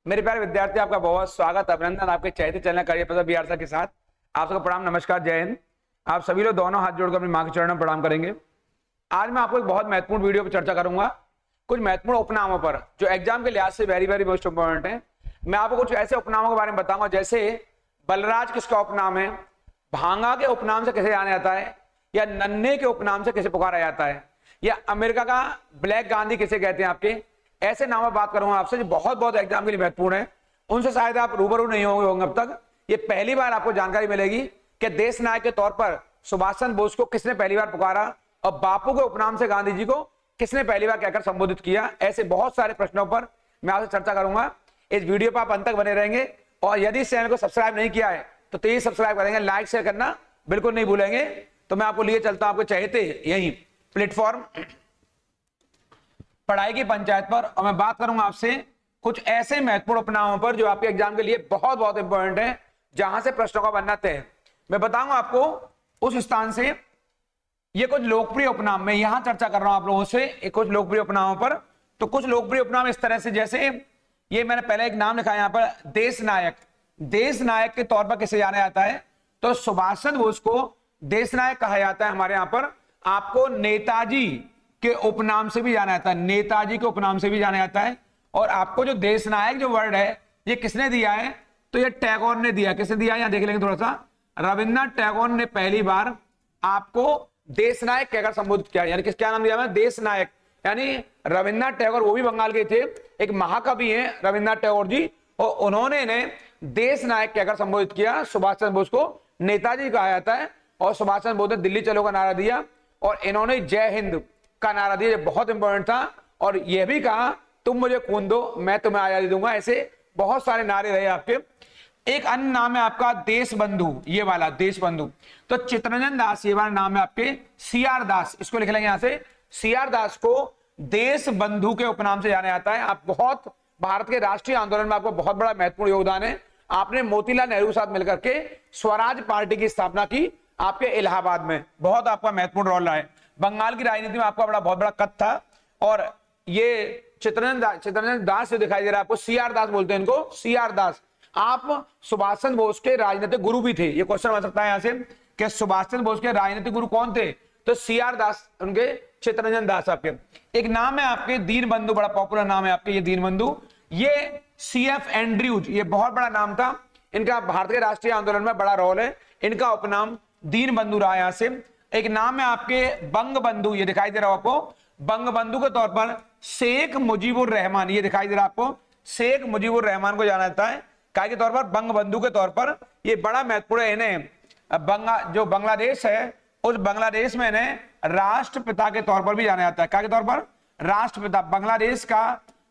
मेरे प्यारे विद्यार्थी, आपका बहुत स्वागत अभिनंदन आपके चैती चैनल करियर प्रसाद बिहार सर के साथ। आप सबको प्रणाम, नमस्कार, जय हिंद। आप सभी लोग दोनों हाथ जोड़कर अपनी मां के चरणों में प्रणाम करेंगे। आज मैं आपको एक बहुत महत्वपूर्ण वीडियो पर चर्चा करूंगा, कुछ महत्वपूर्ण उपनामों पर जो एग्जाम के लिहाज से वेरी वेरी मोस्ट इंपॉर्टेंट है। मैं आपको कुछ ऐसे उपनामों के बारे में बताऊंगा, जैसे बलराज किसका उपनाम है, भांगा के उपनाम से किसे जाना जाता है, या नन्हे के उपनाम से किसे पुकारा जाता है, या अमेरिका का ब्लैक गांधी किसे कहते हैं। आपके ऐसे नाम पर बात करूंगा आपसे जो बहुत बहुत एग्जाम के लिए महत्वपूर्ण है। उनसे शायद आप रूबरू नहीं होंगे अब तक। ये पहली बार आपको जानकारी मिलेगी कि देश नायक के तौर पर सुभाष चंद्र बोस को किसने पहली बार पुकारा और बापू के उपनाम से गांधी जी को किसने पहली बार कहकर संबोधित किया। ऐसे बहुत सारे प्रश्नों पर मैं आपसे चर्चा करूंगा। इस वीडियो पर आप अंत तक बने रहेंगे और यदि इस चैनल को सब्सक्राइब नहीं किया है तो तेजी सब्सक्राइब करेंगे, लाइक शेयर करना बिल्कुल नहीं भूलेंगे। तो मैं आपको लिए चलता हूं आपको चाहते यही प्लेटफॉर्म पढ़ाई की पंचायत पर, और मैं बात करूंगा आपसे कुछ ऐसे महत्वपूर्ण उपनामों पर जो आपके एग्जाम के लिए बहुत बहुत इंपॉर्टेंट है, जहां से प्रश्नों का बनना तय है। मैं बताऊंगा आपको उस स्थान से ये कुछ लोकप्रिय उपनाम, मैं यहां चर्चा कर रहा हूं आप लोगों से कुछ लोकप्रिय उपनामों पर। तो कुछ लोकप्रिय उपनाम इस तरह से, जैसे ये मैंने पहले एक नाम लिखा है यहां पर, देश नायक। देश नायक के तौर पर किसे जाना जाता है, तो सुभाष चंद्र बोस को देश नायक कहा जाता है हमारे यहां पर। आपको नेताजी के उपनाम से भी जाना जाता है, नेताजी के उपनाम से भी जाना जाता है। और आपको जो देश नायक जो वर्ड है ये किसने दिया है, तो ये टैगोर ने दिया। किसने दिया है, यहां देख लेंगे थोड़ा सा। रविन्द्रनाथ टैगोर ने पहली बार आपको देश नायक कहकर संबोधित किया। यानी क्या नाम दिया है, देश नायक। यानी रविन्द्रनाथ टैगोर वो भी बंगाल के थे, एक महाकवि हैं रविन्द्रनाथ टैगोर जी, और उन्होंने इन्हें देश नायक कहकर संबोधित किया। सुभाष चंद्र बोस को नेताजी कहा जाता है, और सुभाष चंद्र बोस ने दिल्ली चलो का नारा दिया, और इन्होंने जय हिंद का नारा दिया, ये बहुत इंपॉर्टेंट था। और यह भी कहा तुम मुझे खून दो मैं तुम्हें आजादी दूंगा। ऐसे बहुत सारे नारे रहे आपके। एक अन्य नाम है आपका देश बंधु, ये वाला देश बंधु। तो चित्तरंजन दास ये वाला नाम है आपके। सीआर दास, इसको लिख लेंगे यहां से। सीआर दास को देश बंधु के उपनाम से जाना जाता है। आप बहुत भारत के राष्ट्रीय आंदोलन में आपको बहुत बड़ा महत्वपूर्ण योगदान है। आपने मोतीलाल नेहरू के साथ मिलकर के स्वराज पार्टी की स्थापना की आपके इलाहाबाद में, बहुत आपका महत्वपूर्ण रोल रहा है। बंगाल की राजनीति में आपका बहुत बड़ा कद था। और ये चित्तरंजन दास जो दिखाई दे रहा है आपको, सीआर दास बोलते हैं इनको, सीआर दास। आप सुभाष चंद्र बोस के राजनीतिक गुरु भी थे। ये क्वेश्चन बन सकता है यहां से कि सुभाष चंद्र बोस के राजनीतिक गुरु कौन थे, तो सीआर दास उनके चित्तरंजन दास आपके। एक नाम है आपके दीन बंधु, बड़ा पॉपुलर नाम है आपके ये दीन बंधु। ये सीएफ एंड्रयूज, ये बहुत बड़ा नाम था इनका, भारत के राष्ट्रीय आंदोलन में बड़ा रोल है। इनका उपनाम दीन बंधु रहा यहां से। एक नाम है आपके बंग बंधु, ये दिखाई दे रहा है आपको। बंग बंधु के तौर पर शेख मुजीबुर रहमान, ये दिखाई दे रहा है आपको। शेख मुजीबुर रहमान को जाना जाता है काय के तौर पर, बंग बंधु के तौर पर। ये बड़ा महत्वपूर्ण है। इन्हें जो बांग्लादेश है उस बांग्लादेश में इन्हें राष्ट्रपिता के तौर पर भी जाना जाता है। क्या के तौर पर, राष्ट्रपिता। बांग्लादेश का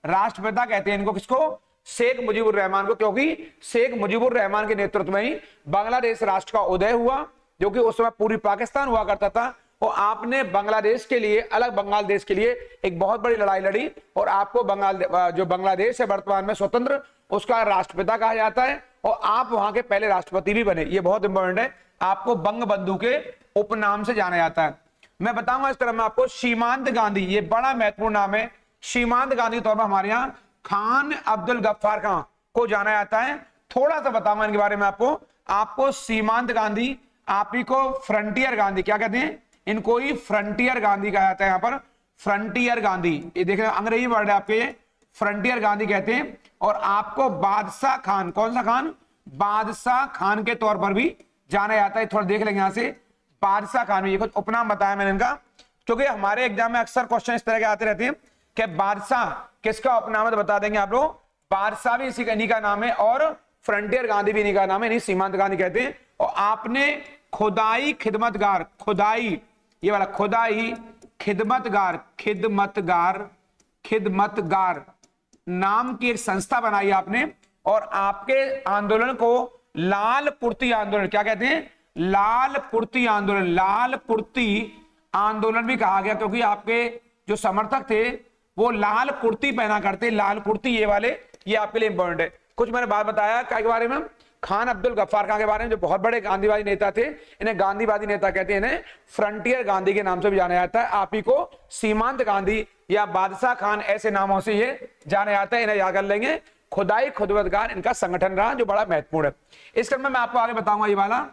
राष्ट्रपिता कहते हैं इनको, किसको, शेख मुजीबुर रहमान को, क्योंकि शेख मुजीबुर रहमान के नेतृत्व में ही बांग्लादेश राष्ट्र का उदय हुआ, जो कि उस समय पूरी पाकिस्तान हुआ करता था। और आपने बांग्लादेश के लिए, अलग बंगाल देश के लिए एक बहुत बड़ी लड़ाई लड़ी, और आपको जो बांग्लादेश है वर्तमान में स्वतंत्र, उसका राष्ट्रपिता कहा जाता है। और आप वहां के पहले राष्ट्रपति भी बने, ये बहुत इंपॉर्टेंट है। आपको बंग बंधु के उपनाम से जाना जाता है। मैं बताऊंगा इस तरह में आपको सीमांत गांधी, ये बड़ा महत्वपूर्ण नाम है। सीमांत गांधी के तौर पर हमारे यहाँ खान अब्दुल गफ्फार खां को जाना जाता है। थोड़ा सा बताऊंगा इनके बारे में आपको सीमांत गांधी, आप ही को फ्रंटियर गांधी क्या कहते हैं, इनको ही फ्रंटियर गांधी कहा जाता है। यहां पर फ्रंटियर गांधी, ये देख रहे हैं अंग्रेजी वर्ड है आपके, फ्रंटियर गांधी कहते हैं। और आपको बादशाह खान, कौन सा खान, बादशाह खान के तौर पर भी जाना जाता है। थोड़ा देख लेंगे यहां से, बादशाह खान, ये कुछ उपनाम बताया मैंने इनका, क्योंकि हमारे एग्जाम में अक्सर क्वेश्चन इस तरह के आते रहते हैं कि बादशाह किसका उपनाम है, तो बता देंगे आप लोग। बादशाह भी इन्हीं का नाम है, और फ्रंटियर गांधी भी इन्हीं का नाम है, इन्हीं सीमांत गांधी कहते हैं। और आपने खुदाई खिदमतगार, खुदाई ये वाला खुदाई खिदमतगार, खिदमतगार नाम की एक संस्था बनाई आपने। और आपके आंदोलन को लाल पुर्ती आंदोलन, क्या कहते हैं, लाल पुर्ती आंदोलन, लाल पुर्ती आंदोलन भी कहा गया, क्योंकि आपके जो समर्थक थे वो लाल कुर्ती पहना करते, लाल कुर्ती ये वाले, ये आपके लिए इंपॉर्टेंट है। कुछ मैंने बात बताया क्या के बारे में, खान अब्दुल गफ्फार खां के बारे में, जो बहुत बड़े गांधीवादी नेता थे। इन्हें गांधीवादी नेता कहते हैं, इन्हें फ्रंटियर गांधी के नाम से भी जाना जाता है। आप ही को सीमांत गांधी या बादशाह खान ऐसे नामों से ये जाने जाता है, इन्हें याद कर लेंगे। खुदाई खुदवतगार इनका संगठन रहा जो बड़ा महत्वपूर्ण है। इस क्रम में मैं आपको आगे बताऊंगा ये वाला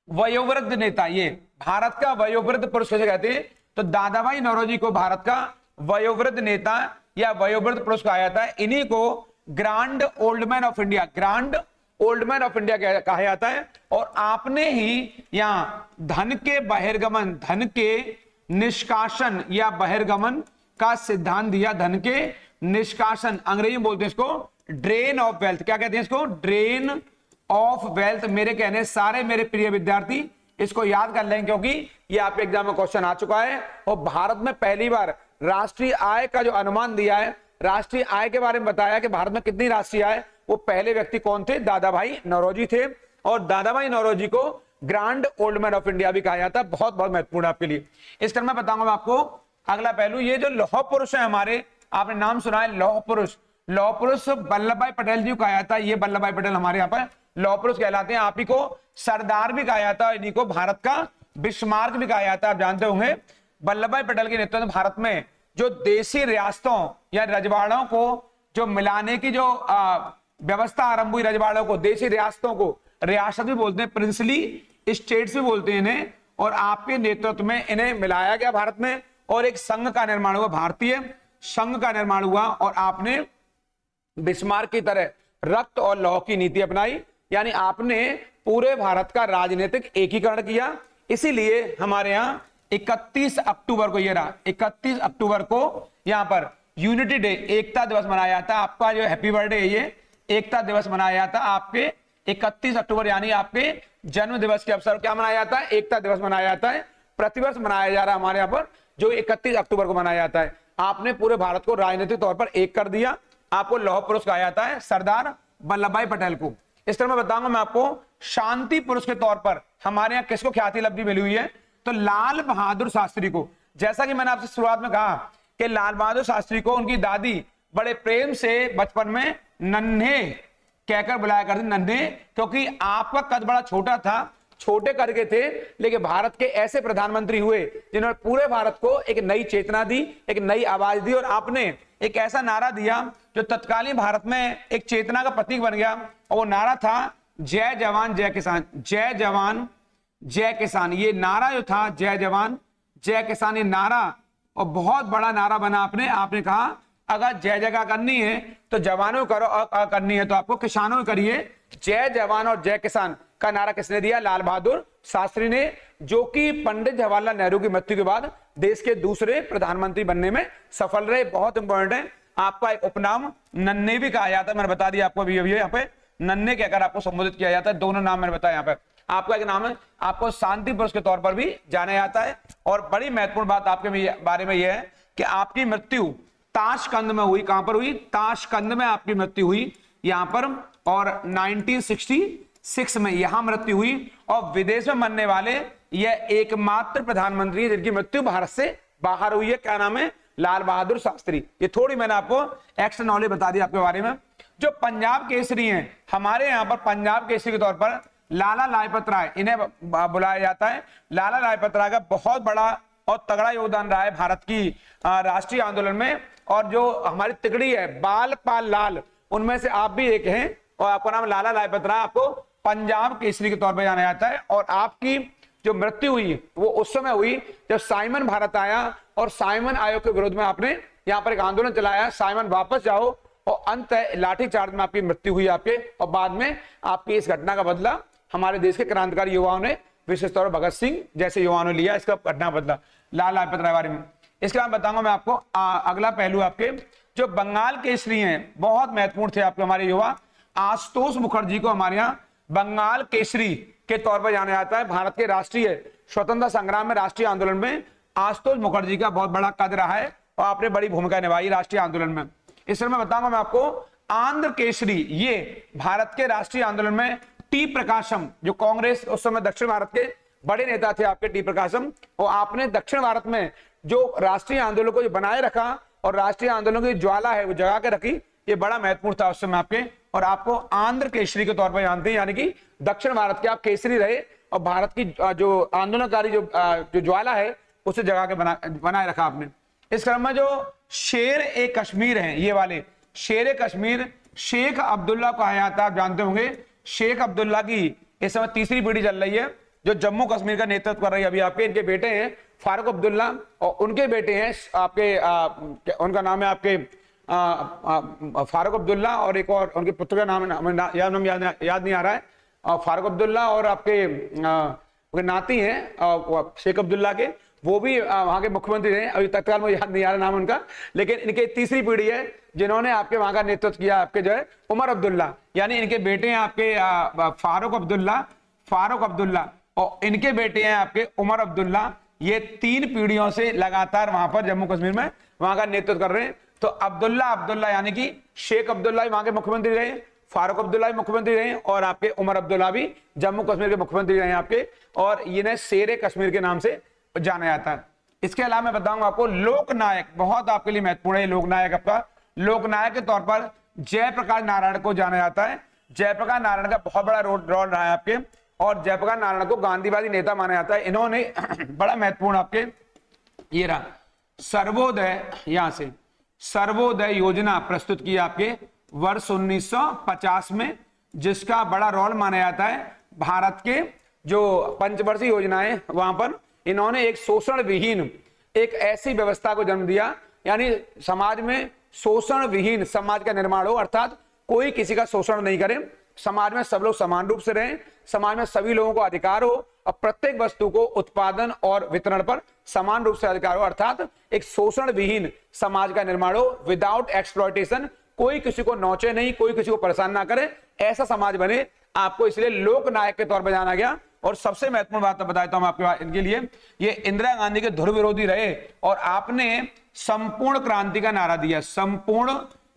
वयोवृद्ध नेता, ये भारत का वयोवृद्ध पुरुष किसे कहते हैं, तो दादा भाई नौरोजी को भारत का वयोवृद्ध नेता या वयोवृद्ध पुरुष कहा जाता है। इन्हीं को grand old man of India, grand old man of India कहा जाता है। और आपने ही यहां धन के बहिर्गमन, धन के निष्कासन या बहिर्गमन का सिद्धांत दिया। धन के निष्कासन, अंग्रेजी में बोलते हैं इसको ड्रेन ऑफ वेल्थ। क्या कहते हैं इसको, ड्रेन ऑफ वेल्थ। मेरे कहने सारे मेरे प्रिय विद्यार्थी इसको याद कर लें, क्योंकि ये आपके एग्जाम में क्वेश्चन आ चुका है। और भारत में पहली बार राष्ट्रीय आय का जो अनुमान दिया है, राष्ट्रीय आय के बारे में बताया कि भारत में कितनी राष्ट्रीय आय, वो पहले व्यक्ति कौन थे, दादा भाई नौरोजी थे। और दादा भाई नौरोजी को grand old man of India भी कहा जाता है। बहुत बहुत महत्वपूर्ण आपके लिए। इस क्रम में बताऊंगा मैं आपको अगला पहलू, ये जो लौह पुरुष है हमारे, आपने नाम सुना है लौह पुरुष, लौह पुरुष वल्लभ भाई पटेल जी को कहा जाता है। ये वल्लभ भाई पटेल हमारे यहाँ पर लौह पुरुष कहलाते हैं। आप ही को सरदार भी कहा जाता है, इन्हीं को भारत का बिस्मार्क भी कहा जाता है। आप जानते होंगे वल्लभ भाई पटेल के नेतृत्व में भारत में जो देशी रियासतों या रजवाड़ों को जो मिलाने की जो व्यवस्था आरंभ हुई, रजवाड़ों को, देशी रियासतों को रियासत भी बोलते हैं, प्रिंसली स्टेट्स भी बोलते हैं इन्हें। और आपके नेतृत्व में इन्हें मिलाया गया भारत में और एक संघ का निर्माण हुआ, भारतीय संघ का निर्माण हुआ। और आपने बिस्मार्क की तरह रक्त और लौह की नीति अपनाई, यानी आपने पूरे भारत का राजनीतिक एकीकरण किया। इसीलिए हमारे यहाँ 31 अक्टूबर को, ये रहा 31 अक्टूबर को यहाँ पर यूनिटी डे, एकता दिवस मनाया जाता है। आपका जो हैप्पी बर्थडे है ये एकता दिवस मनाया जाता है आपके 31 अक्टूबर, यानी आपके जन्म दिवस के अवसर क्या मनाया जाता है, एकता दिवस मनाया जाता है। प्रतिवर्ष मनाया जा रहा है हमारे यहाँ पर, जो 31 अक्टूबर को मनाया जाता है। आपने पूरे भारत को राजनीतिक तौर पर एक कर दिया। आपको लौह पुरुष कहा जाता है, सरदार वल्लभ भाई पटेल को। इस तरह मैं बताऊंगा मैं आपको शांति पुरुष के तौर पर हमारे यहाँ किसको ख्याति लब्धि मिली हुई है, तो लाल बहादुर शास्त्री को। जैसा कि मैंने आपसे शुरुआत में कहा कि लाल बहादुर शास्त्री को उनकी दादी बड़े प्रेम से बचपन में नन्हे कहकर बुलाया करते, नन्हे, क्योंकि आपका कद बड़ा छोटा था, छोटे करके थे। लेकिन भारत के ऐसे प्रधानमंत्री हुए जिन्होंने पूरे भारत को एक नई चेतना दी, एक नई आवाज दी। और आपने एक ऐसा नारा दिया जो तत्कालीन भारत में एक चेतना का प्रतीक बन गया, और वो नारा था जय जवान जय किसान, जय जवान जय किसान। ये नारा जो था जय जवान जय किसान, ये नारा और बहुत बड़ा नारा बना। आपने कहा अगर जय जगह करनी है तो जवानों करो, और करनी है तो आपको किसानों करिए। जय जवान और जय किसान का नारा किसने दिया, लाल बहादुर शास्त्री ने, जो कि पंडित जवाहरलाल नेहरू की मृत्यु के बाद देश के दूसरे प्रधानमंत्री बनने में सफल रहे। बहुत इंपॉर्टेंट है। आपका एक उपनाम नन्हे भी कहा जाता है, मैंने बता दिया आपको अभी यहाँ पे, नन्हे कहकर आपको संबोधित किया जाता है। दोनों नाम मैंने बताया यहाँ पे। आपका एक नाम है, आपको शांति पुरुष के तौर पर भी जाना जाता है। और बड़ी महत्वपूर्ण बात आपके बारे में यह है कि आपकी मृत्यु ताशकंद में हुई। कहां पर हुई, ताशकंद में आपकी मृत्यु हुई यहां पर। और 1966 में यहां मृत्यु हुई। और विदेश में मरने वाले यह एकमात्र प्रधानमंत्री है जिनकी मृत्यु भारत से बाहर हुई है। क्या नाम है, लाल बहादुर शास्त्री। ये थोड़ी मैंने आपको एक्स्ट्रा नॉलेज बता दी आपके बारे में। जो पंजाब केसरी हैं हमारे यहाँ पर, पंजाब केसरी के तौर पर लाला लाजपत राय इन्हें बुलाया जाता है। लाला लाजपत राय का बहुत बड़ा और तगड़ा योगदान रहा है भारत की राष्ट्रीय आंदोलन में। और जो हमारी तिकड़ी है बाल पाल लाल, उनमें से आप भी एक हैं, और आपका नाम लाला लाजपत राय, आपको पंजाब केसरी के तौर पर जाना जाता है। और आपकी जो मृत्यु हुई वो उस समय हुई जब साइमन भारत आया, और साइमन आयोग के विरोध में आपने यहाँ पर एक आंदोलन चलाया, साइमन वापस जाओ। और अंत लाठीचार्ज में आपकी मृत्यु हुई आपके। और बाद में आपकी इस घटना का बदला हमारे देश के क्रांतिकारी युवाओं ने, विशेष तौर पर भगत सिंह जैसे युवाओं ने लिया, इसका घटना बदला लाला लाजपत राय बारे में। इसके बाद बताऊंगा मैं आपको अगला पहलू, आपके जो बंगाल केसरी हैं बहुत महत्वपूर्ण थे आपके हमारे युवा। आशुतोष मुखर्जी को हमारे यहाँ बंगाल केसरी के तौर पर जाना जाता है। भारत के राष्ट्रीय स्वतंत्रता संग्राम में, राष्ट्रीय आंदोलन में आशुतोष मुखर्जी का बहुत बड़ा कद रहा है और आपने बड़ी भूमिका निभाई राष्ट्रीय आंदोलन में। इस तरह मैं बताऊंगा मैं आपको आंध्र केसरी, ये भारत के राष्ट्रीय आंदोलन में टी प्रकाशम, जो कांग्रेस उस समय दक्षिण भारत के बड़े नेता थे आपके टी प्रकाशम, और आपने दक्षिण भारत में जो राष्ट्रीय आंदोलन को बनाए रखा और राष्ट्रीय आंदोलन की ज्वाला है वो जगा के रखी, ये बड़ा महत्वपूर्ण था उस समय आपके। और आपको आंध्र केसरी के तौर पर जानते हैं, यानी कि दक्षिण भारत के आप केसरी रहे और भारत की जो आंदोलनकारी जो ज्वाला है उसे जगा के बनाए रखा आपने। इस क्रम में जो शेर ए कश्मीर है, ये वाले शेर ए कश्मीर, शेख अब्दुल्ला कहा जाता है, आप जानते होंगे। शेख अब्दुल्ला की इस समय तीसरी पीढ़ी चल रही है जो जम्मू कश्मीर का नेतृत्व कर रही है अभी आपके। इनके बेटे हैं फारूक अब्दुल्ला और उनके बेटे हैं आपके उनका नाम है आपके फारूक अब्दुल्ला और एक और उनके पुत्र का नाम याद नहीं आ रहा है। फारूक अब्दुल्ला और आपके नाती हैं शेख अब्दुल्ला के, वो भी वहां के मुख्यमंत्री रहे। अभी तत्काल में याद नहीं आ रहा नाम उनका, लेकिन इनके तीसरी पीढ़ी है जिन्होंने आपके वहां का नेतृत्व किया आपके जो है उमर अब्दुल्ला, यानी इनके बेटे हैं आपके फारूक अब्दुल्ला और इनके बेटे हैं आपके उमर अब्दुल्ला। ये 3 पीढ़ियों से लगातार वहां पर जम्मू कश्मीर में वहां का नेतृत्व कर रहे हैं। तो अब्दुल्ला यानी कि शेख अब्दुल्ला वहां के मुख्यमंत्री रहे, फारूक अब्दुल्ला भी मुख्यमंत्री रहे और आपके उमर अब्दुल्ला भी जम्मू कश्मीर के मुख्यमंत्री रहे आपके, और इन्हें शेरे कश्मीर के नाम से जाना जाता है। इसके अलावा मैं बताऊंगा आपको लोकनायक, बहुत आपके लिए महत्वपूर्ण है लोकनायक। आपका लोकनायक के तौर पर जयप्रकाश नारायण को जाना जाता है। जयप्रकाश नारायण का बहुत बड़ा रोल रहा है आपके, और जयप्रकाश नारायण को गांधीवादी नेता माना जाता है। इन्होंने बड़ा महत्वपूर्ण आपके ये रहा सर्वोदय, यहां से सर्वोदय योजना प्रस्तुत की आपके वर्ष 1950 में, जिसका बड़ा रोल माना जाता है। भारत के जो पंचवर्षीय योजनाएं वहां पर इन्होंने एक शोषण विहीन एक ऐसी व्यवस्था को जन्म दिया, यानी समाज में शोषण विहीन समाज का निर्माण हो, अर्थात कोई किसी का शोषण नहीं करे, समाज में सब लोग समान रूप से रहें, समाज में सभी लोगों को अधिकार हो और प्रत्येक वस्तु को उत्पादन और वितरण पर समान रूप से अधिकार हो, अर्थात एक शोषण विहीन समाज का निर्माण हो, विदाउट एक्सप्लॉयटेशन, कोई किसी को नोचे नहीं, कोई किसी को परेशान ना करे, ऐसा समाज बने। आपको इसलिए लोकनायक के तौर पर जाना गया। और सबसे महत्वपूर्ण बात बताता हूं आपके इनके लिए, ये इंदिरा गांधी के ध्रुव विरोधी रहे और आपने संपूर्ण क्रांति का नारा दिया, संपूर्ण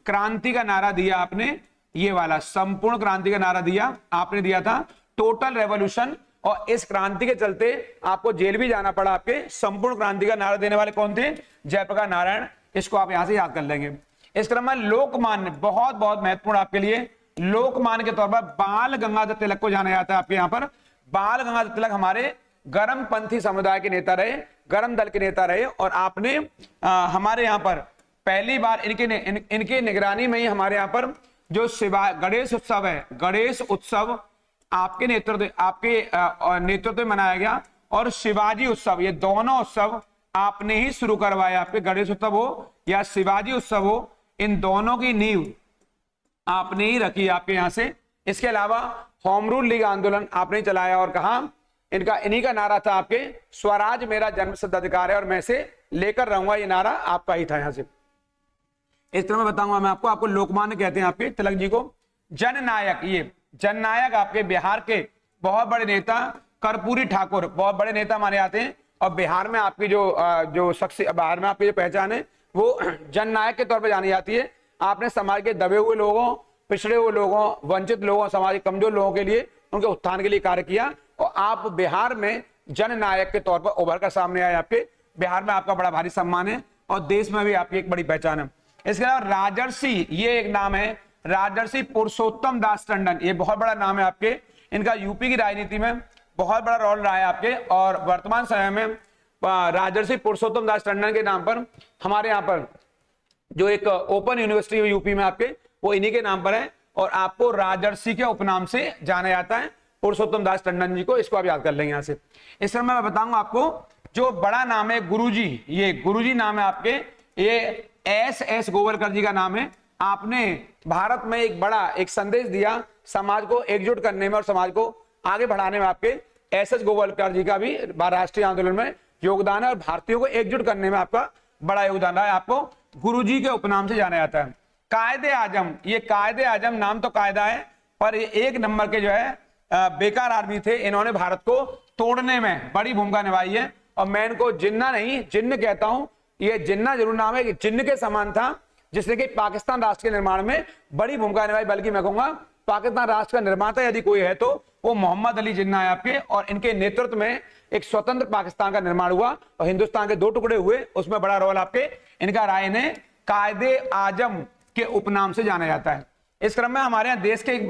क्रांति का नारा दिया आपने, ये वाला संपूर्ण क्रांति का नारा दिया आपने दिया था, टोटल रेवोल्यूशन। और इस क्रांति के चलते आपको जेल भी जाना पड़ा आपके। संपूर्ण क्रांति का नारा देने वाले कौन थे? जयप्रकाश नारायण। इसको आप यहां से याद कर लेंगे। इस क्रम में लोकमान्य, बहुत बहुत महत्वपूर्ण आपके लिए, लोकमान्य के तौर पर बाल गंगाधर तिलक को जाना जाता है आपके यहां पर। बाल गंगाधर तिलक हमारे गर्मपंथी समुदाय के नेता रहे, गर्म दल के नेता रहे, और आपने हमारे यहाँ पर पहली बार इनके निगरानी में ही हमारे यहाँ पर जो गणेश उत्सव है, गणेश उत्सव आपके नेतृत्व में मनाया गया, और शिवाजी उत्सव, ये दोनों उत्सव आपने ही शुरू करवाया। आपके गणेश उत्सव हो या शिवाजी उत्सव हो, इन दोनों की नींव आपने ही रखी आपके यहां से। इसके अलावा होम रूल लीग आंदोलन आपने चलाया और कहा, इन्हीं का नारा था आपके, स्वराज मेरा जन्मसिद्ध अधिकार है और मैं इसे लेकर रहूंगा, ये नारा आपका ही था यहां से। इस तरह मैं बताऊंगा मैं आपको लोकमान्य कहते हैं आपके तिलक जी को। जननायक, ये जननायक आपके बिहार के बहुत बड़े नेता कर्पूरी ठाकुर बहुत बड़े नेता माने जाते हैं, और बिहार में आपकी जो शख्स बिहार में आपकी जो पहचान है वो जननायक के तौर पर जानी जाती है। आपने समाज के दबे हुए लोगों, पिछड़े हुए लोगों, वंचित लोगों, समाज के कमजोर लोगों के लिए, उनके उत्थान के लिए कार्य किया, और आप बिहार में जननायक के तौर पर उभर कर सामने आए। आपके बिहार में आपका बड़ा भारी सम्मान है और देश में भी आपकी एक बड़ी पहचान है। इसके अलावा राजर्षि, ये एक नाम है, राजर्षि पुरुषोत्तम दास टंडन, ये बहुत बड़ा नाम है आपके। इनका यूपी की राजनीति में बहुत बड़ा रोल रहा है आपके, और वर्तमान समय में राजर्षि पुरुषोत्तम दास टंडन के नाम पर हमारे यहाँ पर जो एक ओपन यूनिवर्सिटी यूपी में आपके, वो इन्हीं के नाम पर है, और आपको राजर्षि के उपनाम से जाना जाता है पुरुषोत्तम दास टंडन जी को। इसको आप याद कर लेंगे यहाँ से। इस समय मैं बताऊंगा आपको जो बड़ा नाम है गुरुजी, ये गुरुजी नाम है आपके, ये एस गोवलकर जी का नाम है। आपने भारत में एक संदेश दिया समाज को एकजुट करने में और समाज को आगे बढ़ाने में। आपके एस गोवलकर जी का भी राष्ट्रीय आंदोलन में योगदान है और भारतीयों को एकजुट करने में आपका बड़ा योगदान रहा है। आपको गुरुजी के उपनाम से जाना जाता है। कायदे आजम, ये कायदे आजम नाम तो कायदा है, पर ये एक नंबर के जो है बेकार आदमी थे। इन्होंने भारत को तोड़ने में बड़ी भूमिका निभाई है, और मैं इनको जिन्ना नहीं जिन्न कहता हूं, ये जिन्ना जरूर नाम है, जिन्न के समान था, जिसने कि पाकिस्तान राष्ट्र के निर्माण में बड़ी भूमिका निभाई। बल्कि मैं कहूंगा पाकिस्तान राष्ट्र का निर्माता यदि कोई है तो वो मोहम्मद अली जिन्ना है आपके, और इनके नेतृत्व में एक स्वतंत्र पाकिस्तान का निर्माण हुआ और हिंदुस्तान के 2 टुकड़े हुए, उसमें बड़ा रोल आपके इनका रहा। इन्हें कायदे आजम के उपनाम से जाना जाता है। इस क्रम में हमारे यहाँ देश के एक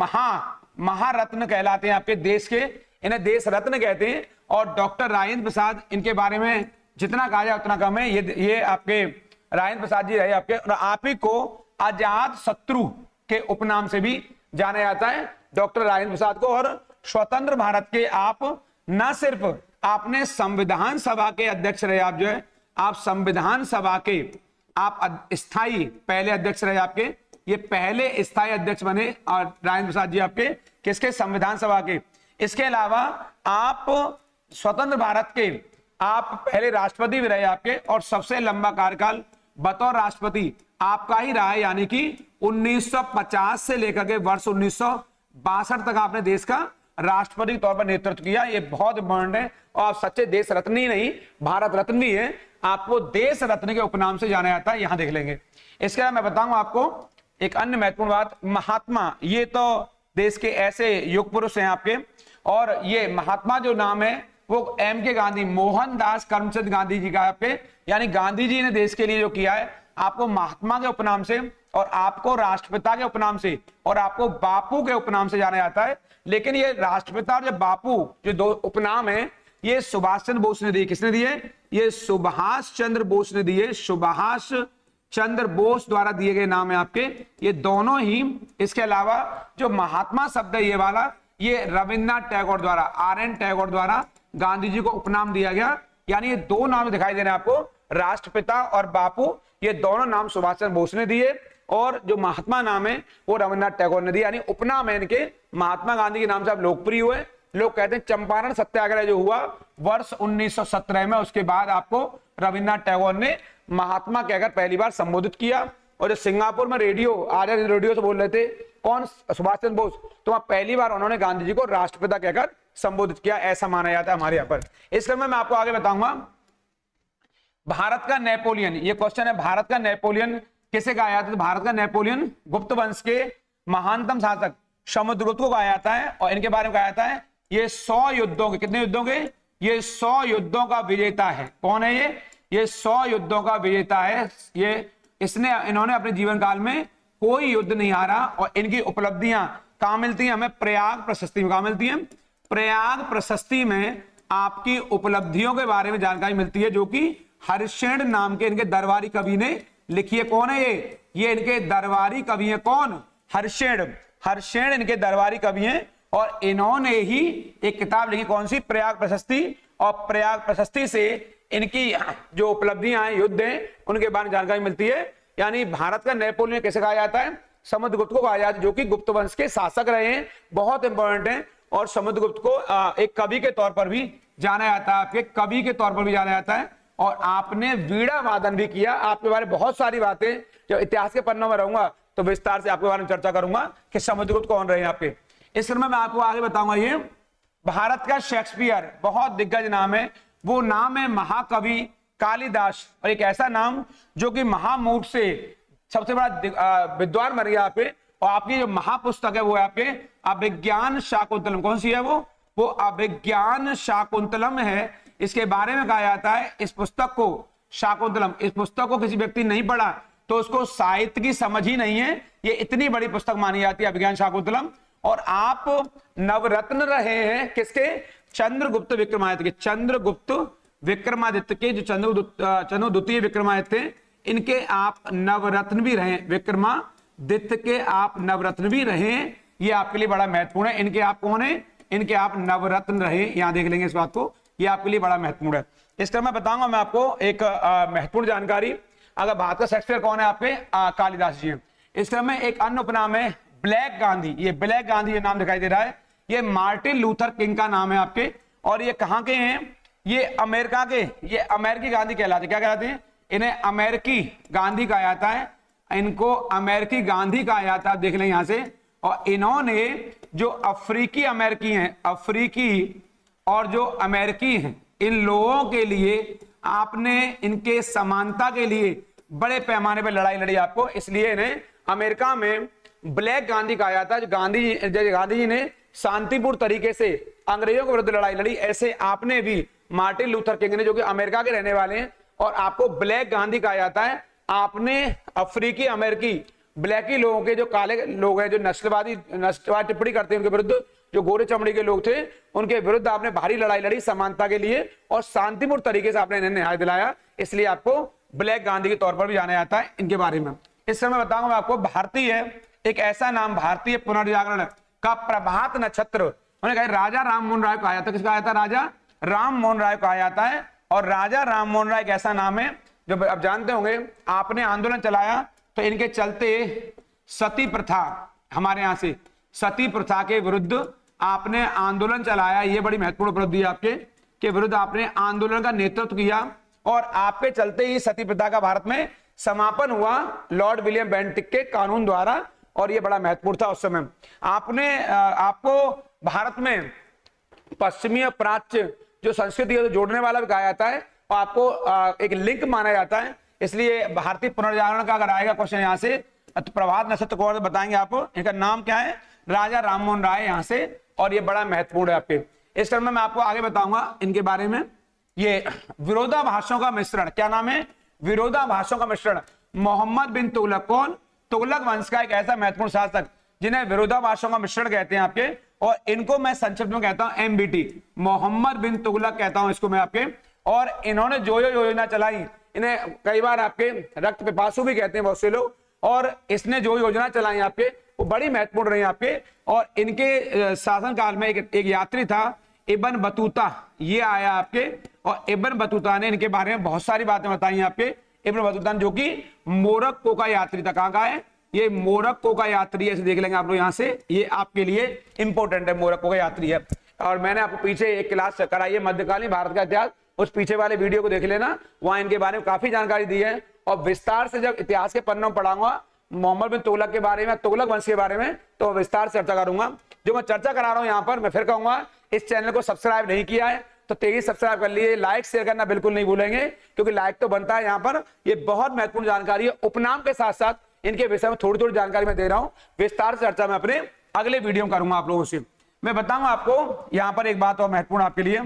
महारत्न कहलाते हैं आपके देश के, इन्हें देश रत्न कहते हैं, और डॉक्टर राजेंद्र प्रसाद, इनके बारे में जितना कहा जाए उतना कम है। ये आपके राजेंद्र प्रसाद जी रहे आपके, और आप ही को अजात शत्रु के उपनाम से भी जाना जाता है डॉक्टर राजेंद्र प्रसाद को। और स्वतंत्र भारत के आप न सिर्फ आपने संविधान सभा के अध्यक्ष रहे, आप जो है आप संविधान सभा के आप स्थायी पहले अध्यक्ष रहे, आपके ये पहले स्थायी अध्यक्ष बने और राजेंद्र प्रसाद जी आपके किसके, संविधान सभा के। इसके अलावा आप स्वतंत्र भारत के आप पहले राष्ट्रपति भी रहे आपके, और सबसे लंबा कार्यकाल बतौर राष्ट्रपति आपका ही रहा है, यानी कि 1950 से लेकर के वर्ष 1962 तक आपने देश का राष्ट्रपति के तौर पर नेतृत्व किया। ये बहुत इंपॉर्टेंट है, और आप सच्चे देश रत्न ही नहीं भारत रत्न भी है, आपको देश रत्न के उपनाम से जाना जाता है, यहां देख लेंगे। इसके अलावा मैं बताऊं आपको एक अन्य महत्वपूर्ण बात, महात्मा, ये तो देश के ऐसे युग पुरुष हैं आपके, और ये महात्मा जो नाम है वो एम के गांधी, मोहनदास करमचंद गांधी जी का आपके, यानी गांधी जी ने देश के लिए जो किया है, आपको महात्मा के उपनाम से और आपको राष्ट्रपिता के उपनाम से और आपको बापू के उपनाम से जाना जाता है। लेकिन ये राष्ट्रपिता और जो बापू जो दो उपनाम है, ये सुभाष चंद्र बोस ने दिए। किसने दिए? ये सुभाष चंद्र बोस ने दिए, सुभाष चंद्र बोस द्वारा दिए गए नाम है आपके ये दोनों ही। इसके अलावा जो महात्मा शब्द है ये वाला, ये रविन्द्रनाथ टैगोर द्वारा, RN टैगोर द्वारा गांधी जी को उपनाम दिया गया। यानी ये दो नाम दिखाई दे रहे हैं आपको, राष्ट्रपिता और बापू, ये दोनों नाम सुभाष चंद्र बोस ने दिए, और जो महात्मा नाम है वो रविन्द्रनाथ टैगोर ने दिया। यानी उपनाम है इनके, महात्मा गांधी के नाम से आप लोकप्रिय हुए। लोग कहते हैं चंपारण सत्याग्रह जो हुआ वर्ष 1917 में, उसके बाद आपको रविन्द्रनाथ टैगोर ने महात्मा कहकर पहली बार संबोधित किया। और जो सिंगापुर में रेडियो, आज रेडियो से बोल रहे थे कौन, सुभाष चंद्र बोस, तो वहां पहली बार उन्होंने गांधी जी को राष्ट्रपिता कहकर संबोधित किया, ऐसा माना जाता है हमारे यहाँ पर। इस क्रम में मैं आपको आगे बताऊंगा भारत का नेपोलियन, ये क्वेश्चन है, भारत का नेपोलियन किसे कहा जाता है? तो भारत का नेपोलियन गुप्त वंश के महानतम शासक समुद्रगुप्त को कहा जाता है, और इनके बारे में कहा जाता है ये 100 युद्धों के, कितने युद्धों के? ये 100 युद्धों का विजेता है। कौन है ये 100 युद्धों का विजेता है। ये इन्होंने अपने जीवन काल में कोई युद्ध नहीं हारा, और इनकी उपलब्धियां कहां मिलती हैं? हमें प्रयाग प्रशस्ति में। कहां मिलती है? प्रयाग प्रशस्ति में आपकी उपलब्धियों के बारे में जानकारी मिलती है, जो कि हर्षेण नाम के इनके दरबारी कवि ने लिखी है। कौन है ये इनके दरबारी कवि हैं। कौन? हर्षेण। हर्षेण इनके दरबारी कवि हैं, और इन्होंने ही एक किताब लिखी, कौन सी? प्रयाग प्रशस्ति। और प्रयाग प्रशस्ति से इनकी जो उपलब्धियां हैं, युद्ध हैं, उनके बारे में जानकारी मिलती है। यानी भारत का नेपोलियन कैसे कहा जाता है? समुद्रगुप्त को कहा जाता है, जो कि गुप्त वंश के शासक रहे हैं, बहुत इंपॉर्टेंट है। और समुद्रगुप्त को एक कवि के तौर पर भी जाना जाता है, आपके कवि के तौर पर भी जाना जाता है। और आपने वीणा वादन भी किया। आपके बारे में बहुत सारी बातें, जब इतिहास के पन्नों में रहूंगा तो विस्तार से आपके बारे में चर्चा करूंगा कि समुद्रगुप्त कौन रहे हैं आपके। इस क्रम में मैं आपको आगे बताऊंगा, ये भारत का शेक्सपियर, बहुत दिग्गज नाम है, वो नाम है महाकवि कालिदास। और एक ऐसा नाम जो कि महामूर्ख से सबसे बड़ा विद्वान बन गया आपके। और आपकी जो महापुस्तक है वो है आपके अभिज्ञान शाकुंतलम। कौन सी है वो अभिज्ञान शाकुंतलम है। इसके बारे में कहा जाता है, इस पुस्तक को शाकुंतलम, इस पुस्तक को किसी व्यक्ति नहीं पढ़ा तो उसको साहित्य की समझ ही नहीं है। ये इतनी बड़ी पुस्तक मानी जाती है अभिज्ञान शाकुंतलम। और आप नवरत्न रहे हैं किसके? चंद्रगुप्त विक्रमादित्य के। चंद्रगुप्त विक्रमादित्य के जो चंद्र द्वितीय विक्रमादित्य थे, इनके आप नवरत्न भी रहे। विक्रमादित्य के आप नवरत्न भी रहे, ये आपके लिए बड़ा महत्वपूर्ण है। इनके आप कौन है? इनके आप नवरत्न रहे, यहां देख लेंगे इस बात को, ये आपके लिए बड़ा महत्वपूर्ण है। इस क्रम में बताऊंगा मैं आपको एक महत्वपूर्ण जानकारी। अगर भारत का शेक्सपियर कौन है आपके? कालिदास जी हैं। इस क्रम में एक अन्य उपनाम है ब्लैक गांधी। ये ब्लैक गांधी ये नाम दिखाई दे रहा है, ये मार्टिन लूथर किंग का नाम है आपके। और ये कहां के हैं? ये अमेरिका के, ये अमेरिकी गांधी कहलाते। क्या कहलाते हैं? इन्हें अमेरिकी गांधी कहा जाता है, इनको अमेरिकी गांधी कहा जाता है, देख लें यहां से। और इन्होंने जो अफ्रीकी अमेरिकी हैं, अफ्रीकी और जो अमेरिकी हैं, इन लोगों के लिए आपने इनके समानता के लिए बड़े पैमाने पर लड़ाई लड़ी आपको, इसलिए इन्हें अमेरिका में ब्लैक गांधी कहा जाता है। गांधी जी ने शांतिपूर्ण तरीके से अंग्रेजों के विरुद्ध लड़ाई लड़ी, ऐसे आपने भी मार्टिन लूथर किंग ने, जो कि अमेरिका के रहने वाले हैं, और आपको ब्लैक गांधी कहा जाता है। आपने अफ्रीकी अमेरिकी ब्लैकी लोगों के, जो काले लोग हैं, जो नस्लवादी टिप्पणी करते हैं उनके विरुद्ध, जो गोरे चमड़ी के लोग थे, उनके विरुद्ध आपने भारी लड़ाई लड़ी समानता के लिए, और शांतिपूर्ण तरीके से आपने इन्हें न्याय दिलाया, इसलिए आपको ब्लैक गांधी के तौर पर भी जाना जाता है इनके बारे में। इस समय बताऊंगा मैं आपको भारतीय एक ऐसा नाम भारतीय पुनर्जागरण का प्रभात नक्षत्र, उन्होंने कहा राजा राम मोहन राय को आया था। किसका आया था? राजा राम मोहन राय को आया था। और राजा राम मोहन राय एक ऐसा नाम है जो आप जानते होंगे, आपने आंदोलन चलाया तो इनके चलते सती प्रथा, हमारे यहां से सती प्रथा के विरुद्ध आपने आंदोलन चलाया। ये बड़ी महत्वपूर्ण उपलब्धि आपके के विरुद्ध आपने आंदोलन का नेतृत्व किया और आपके चलते ही सती प्रथा का भारत में समापन हुआ लॉर्ड विलियम बेंटिक के कानून द्वारा। और ये बड़ा महत्वपूर्ण था उस समय। आपको भारत में पश्चिमी और प्राच्य जो संस्कृति है तो जोड़ने वाला भी कहा जाता है और आपको एक लिंक माना जाता है। इसलिए भारतीय पुनर्जागरण का अगर आएगा क्वेश्चन यहाँ से तो प्रभात नक्षत्र को बताएंगे आपको। इनका नाम क्या है? राजा राम मोहन राय यहाँ से, और ये बड़ा महत्वपूर्ण है आपके। इस क्रम में मैं आपको आगे बताऊंगा इनके बारे में। ये विरोधाभासों का मिश्रण, क्या नाम है? विरोधाभासों का मिश्रण। मोहम्मद बिन तुगलक, कौन? तुगलक वंश का एक ऐसा महत्वपूर्ण शासक जिन्हें विरोधाभासों का मिश्रण कहते हैं आपके, और इनको मैं संक्षिप्त में कहता हूं MBT, मोहम्मद बिन तुगलक कहता हूं इसको मैं आपके। और इन्होंने जो योजना चलाई, इन्हें कई बार आपके रक्त पिपासु भी कहते हैं बहुत से लोग, और इसने जो योजना चलाई आपके वो बड़ी महत्वपूर्ण रही आपके। और इनके शासनकाल में एक यात्री था इब्न बतूता, ये आया आपके, और इब्न बतूता ने इनके बारे में बहुत सारी बातें बताई आपके। इब्न बतूता जो कि मोरक्को का यात्री था। कहां का है? ये मोरक्को का यात्री है, देख लेंगे आप लोग यहाँ से, ये आपके लिए इंपॉर्टेंट है, मोरक्को का यात्री है। और मैंने आपको पीछे एक क्लास कराई है मध्यकालीन भारत का इतिहास, उस पीछे वाले वीडियो को देख लेना, वहां इनके बारे में काफी जानकारी दी है। और विस्तार से जब इतिहास के पन्नों में पढ़ाऊंगा मोहम्मद बिन तुगलक के बारे में, तुगलक वंश के बारे में, तो विस्तार से चर्चा करूंगा। जो मैं चर्चा करा रहा हूं यहाँ पर, मैं फिर कहूंगा इस चैनल को सब्सक्राइब नहीं किया है तो तेजी सब्सक्राइब कर लिए। लाइक शेयर करना बिल्कुल नहीं भूलेंगे, क्योंकि लाइक तो बनता है यहाँ पर। ये बहुत महत्वपूर्ण जानकारी है। उपनाम के साथ साथ इनके विषय में थोड़ी थोड़ी जानकारी मैं दे रहा हूं। विस्तार से चर्चा मैं अपने अगले वीडियो में करूंगा आप लोगों से। मैं बताऊंगा आपको यहाँ पर एक बात और महत्वपूर्ण आपके लिए,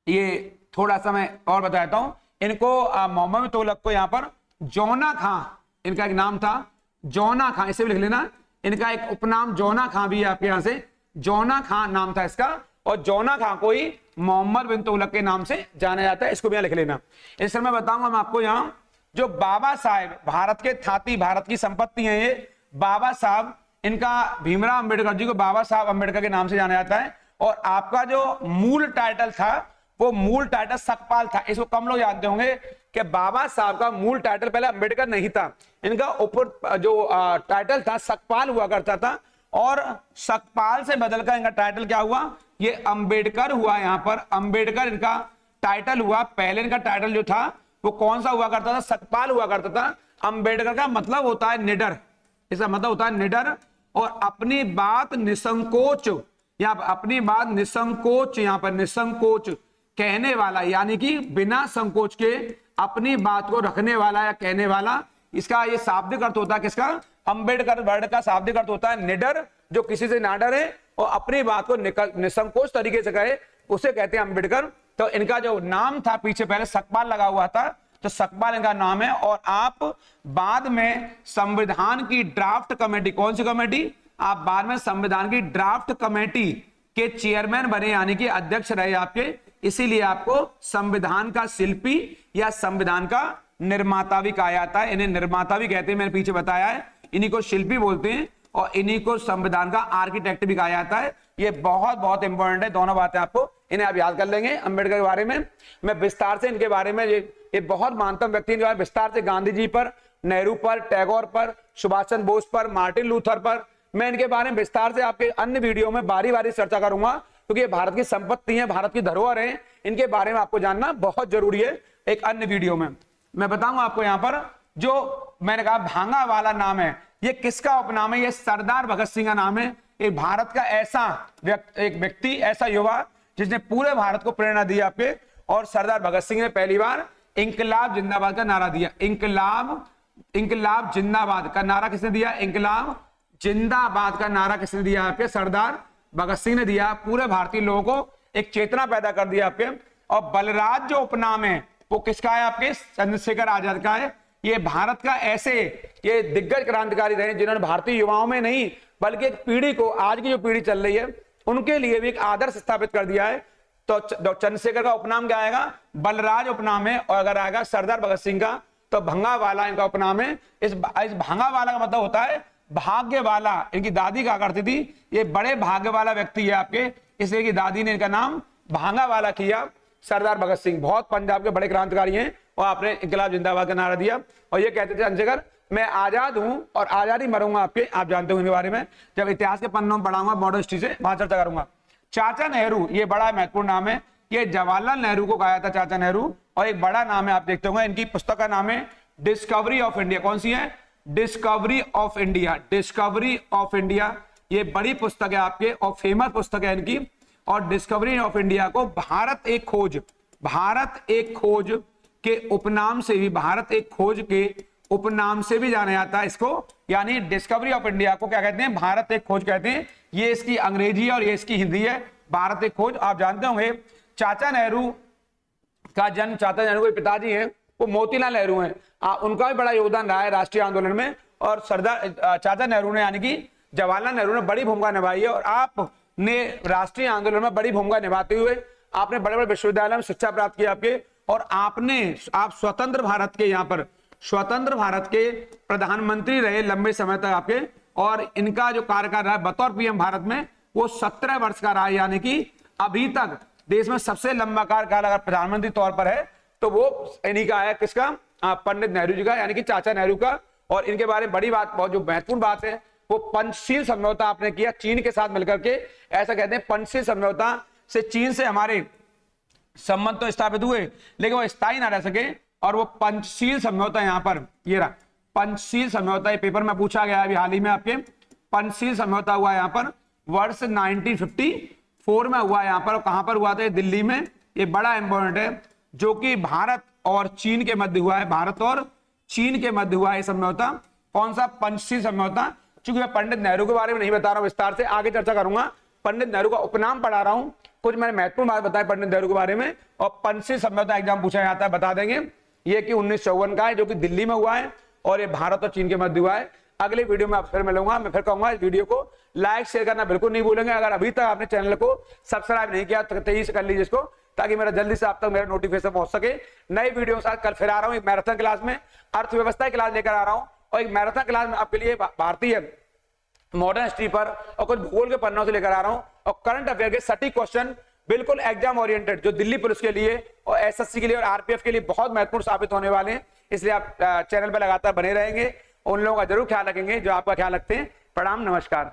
ये थोड़ा सा मैं और बताता हूं इनको। मोहम्मद बिन तुगलक को यहाँ पर जौना खां, इनका एक नाम था जौना खां, इसे भी लिख लेना। इनका एक उपनाम जौना खां भी है आपके यहाँ से, जौना खां नाम था इसका। और जौना खां को ही मोहम्मद बिन तुगलक के नाम से जाना जाता है, इसको भी लिख लेना। इस समय बताऊंगा मैं आपको यहाँ जो बाबा साहेब, भारत के थाती, भारत की संपत्ति है ये बाबा साहब, इनका भीमराव अंबेडकर जी को बाबा साहब अंबेडकर के नाम से जाना जाता है। और आपका जो मूल टाइटल था वो मूल टाइटल सकपाल था। इसको कम लोग जानते होंगे कि बाबा साहब का मूल टाइटल पहले अंबेडकर नहीं था, इनका ऊपर जो टाइटल था सकपाल हुआ करता था। और सकपाल से बदलकर इनका टाइटल क्या हुआ? ये अंबेडकर हुआ। यहाँ पर अंबेडकर इनका टाइटल हुआ। पहले इनका टाइटल जो था वो कौन सा हुआ करता था? सकपाल हुआ करता था। अंबेडकर का मतलब होता है निडर, इसका मतलब होता है निडर, और अपनी बात निसंकोच, या अपनी बात निसंकोच, यहाँ पर निसंकोच कहने वाला, यानी कि बिना संकोच के अपनी बात को रखने वाला या कहने वाला। इसका ये शाब्दिक अर्थ होता है किसका? अंबेडकर वर्ड का शाब्दिक अर्थ होता है निडर, जो किसी से ना डरे और अपनी बात को निसंकोच तरीके से कहे, उसे कहते हैं अंबेडकर। तो इनका जो नाम था पीछे पहले सकपाल लगा हुआ था, तो सकपाल इनका नाम है। और आप बाद में संविधान की ड्राफ्ट कमेटी, कौन सी कमेटी? आप बाद में संविधान की ड्राफ्ट कमेटी के चेयरमैन बने, यानी कि अध्यक्ष रहे आपके। इसीलिए आपको संविधान का शिल्पी या संविधान का निर्माता भी कहा जाता है। इन्हें निर्माता भी कहते हैं, मैंने पीछे बताया है। इन्हीं को शिल्पी बोलते हैं और इन्हीं को संविधान का आर्किटेक्ट भी कहा जाता है। ये बहुत बहुत इंपॉर्टेंट है, दोनों बातें आपको, इन्हें आप याद कर लेंगे। अंबेडकर के बारे में मैं विस्तार से इनके बारे में, ये बहुत मानतम व्यक्ति के बारे में विस्तार से, गांधी जी पर, नेहरू पर, टैगोर पर, सुभाष चंद्र बोस पर, मार्टिन लूथर पर, मैं इनके बारे में विस्तार से आपके अन्य वीडियो में बारी बारी चर्चा करूंगा, क्योंकि ये भारत की संपत्ति है, भारत की धरोहर है। इनके बारे में आपको जानना बहुत जरूरी है। एक अन्य वीडियो में मैं बताऊंगा आपको। यहाँ पर जो मैंने कहा भांगा वाला नाम है, ये किसका उपनाम है? ये सरदार भगत सिंह का नाम है। ये भारत का ऐसा एक व्यक्ति, ऐसा युवा जिसने पूरे भारत को प्रेरणा दी आपके। और सरदार भगत सिंह ने पहली बार इंकलाब जिंदाबाद का नारा दिया। इंकलाब जिंदाबाद का नारा किसने दिया? इंकलाब जिंदाबाद का नारा किसने दिया? आपके सरदार भगत सिंह ने दिया। पूरे भारतीय लोगों को एक चेतना पैदा कर दिया आपके। और बलराज जो उपनाम है वो किसका है? आपके चंद्रशेखर आजाद का है। ये भारत का ऐसे ये दिग्गज क्रांतिकारी रहे जिन्होंने भारतीय युवाओं में नहीं बल्कि एक पीढ़ी को, आज की जो पीढ़ी चल रही है उनके लिए भी एक आदर्श स्थापित कर दिया है। तो चंद्रशेखर का उपनाम क्या आएगा? बलराज उपनाम है। और अगर आएगा सरदार भगत सिंह का तो भंगा वाला इनका उपनाम है। इस भंगा वाला का मतलब होता है भाग्य वाला, इनकी दादी कहा करती थी ये बड़े भाग्य वाला व्यक्ति है आपके, इसलिए कि दादी ने इनका नाम भांगा वाला किया। सरदार भगत सिंह बहुत पंजाब के बड़े क्रांतिकारी हैं और आपने इंकलाब जिंदाबाद का नारा दिया और ये कहते थे चंद्रशेखर मैं आजाद हूं और आजाद ही मरूंगा आपके, आप जानते हो इनके बारे में, जब इतिहास के पन्नों में पढ़ाऊंगा मॉडर्न हिस्ट्री से वहां चर्चा करूंगा। चाचा नेहरू, ये बड़ा महत्वपूर्ण नाम है, ये जवाहरलाल नेहरू को कहा था चाचा नेहरू, और एक बड़ा नाम है आप देखते होंगे, इनकी पुस्तक का नाम है डिस्कवरी ऑफ इंडिया। कौन सी है? Discovery of India. Discovery of India ये बड़ी पुस्तक है आपके और फेमस पुस्तक है इनकी। और डिस्कवरी ऑफ इंडिया को भारत एक खोज के उपनाम से भी, भारत एक खोज के उपनाम से भी जाना जाता है इसको, यानी डिस्कवरी ऑफ इंडिया को क्या कहते हैं? भारत एक खोज कहते हैं। ये इसकी अंग्रेजी और ये इसकी हिंदी है, भारत एक खोज। आप जानते होंगे चाचा नेहरू का जन्म, चाचा नेहरू के पिताजी हैं वो मोतीलाल नेहरू हैं, उनका भी बड़ा योगदान रहा है राष्ट्रीय आंदोलन में, और सरदार चाचा नेहरू ने यानी कि जवाहरलाल नेहरू ने बड़ी भूमिका निभाई है। और आपने राष्ट्रीय आंदोलन में बड़ी भूमिका निभाते हुए आपने बड़े बड़े विश्वविद्यालय में शिक्षा प्राप्त की आपके, और आप स्वतंत्र भारत के, यहाँ पर स्वतंत्र भारत के प्रधानमंत्री रहे लंबे समय तक आपके, और इनका जो कार्यकाल रहा बतौर पीएम भारत में वो 17 वर्ष का रहा, यानी कि अभी तक देश में सबसे लंबा कार्यकाल अगर प्रधानमंत्री तौर पर है तो वो इन्हीं का है। किसका? पंडित नेहरू जी का, यानी कि चाचा नेहरू का। और इनके बारे में बड़ी बात, बहुत जो महत्वपूर्ण बात है, वो पंचशील समझौता आपने किया चीन के साथ मिलकर के। ऐसा कहते हैं पंचशील समझौता से चीन से हमारे संबंध तो स्थापित हुए लेकिन वो स्थायी ना रह सके, और वो पंचशील समझौता यहाँ पर ये रहा, पंचशील समझौता, ये पेपर में पूछा गया अभी हाल ही में आपके। पंचशील समझौता हुआ यहाँ पर वर्ष 1954 में हुआ यहाँ पर, कहां पर हुआ था? दिल्ली में। ये बड़ा इंपॉर्टेंट है, जो कि भारत और चीन के मध्य हुआ है, भारत और चीन के मध्य हुआ है समझौता। कौन सा? पंचशील समझौता। चूंकि मैं पंडित नेहरू के बारे में नहीं बता रहा हूं विस्तार से, आगे चर्चा करूंगा। पंडित नेहरू का उपनाम पढ़ा रहा हूं, कुछ मैंने महत्वपूर्ण बात बताई पंडित नेहरू के बारे में। और पंचशील समझौता एग्जाम पूछा जाता है, बता देंगे। ये कि 1954 का है, जो कि दिल्ली में हुआ है, और ये भारत और चीन के मध्य हुआ है। अगले वीडियो में फिर मिलूंगा। मैं फिर कहूंगा इस वीडियो को लाइक शेयर करना बिल्कुल नहीं भूलेंगे। अगर अभी तक आपने चैनल को सब्सक्राइब नहीं किया तो तेजी से कर लीजिए इसको, ताकि मेरा जल्दी से आप तक मेरा नोटिफिकेशन पहुंच सके। नई वीडियो के साथ कल फिर आ रहा हूं, एक मैराथन क्लास में अर्थव्यवस्था की क्लास लेकर आ रहा हूं, और एक मैराथन क्लास में आपके लिए भारतीय मॉडर्न हिस्ट्री पर और कुछ भूगोल के पन्नों से लेकर आ रहा हूं, और करंट अफेयर के सटीक क्वेश्चन बिल्कुल एग्जाम ओरिएंटेड, जो दिल्ली पुलिस के लिए और एसएससी के लिए और आरपीएफ के लिए बहुत महत्वपूर्ण साबित होने वाले हैं। इसलिए आप चैनल पर लगातार बने रहेंगे, उन लोगों का जरूर ख्याल रखेंगे जो आपका ख्याल रखते हैं। प्रणाम, नमस्कार।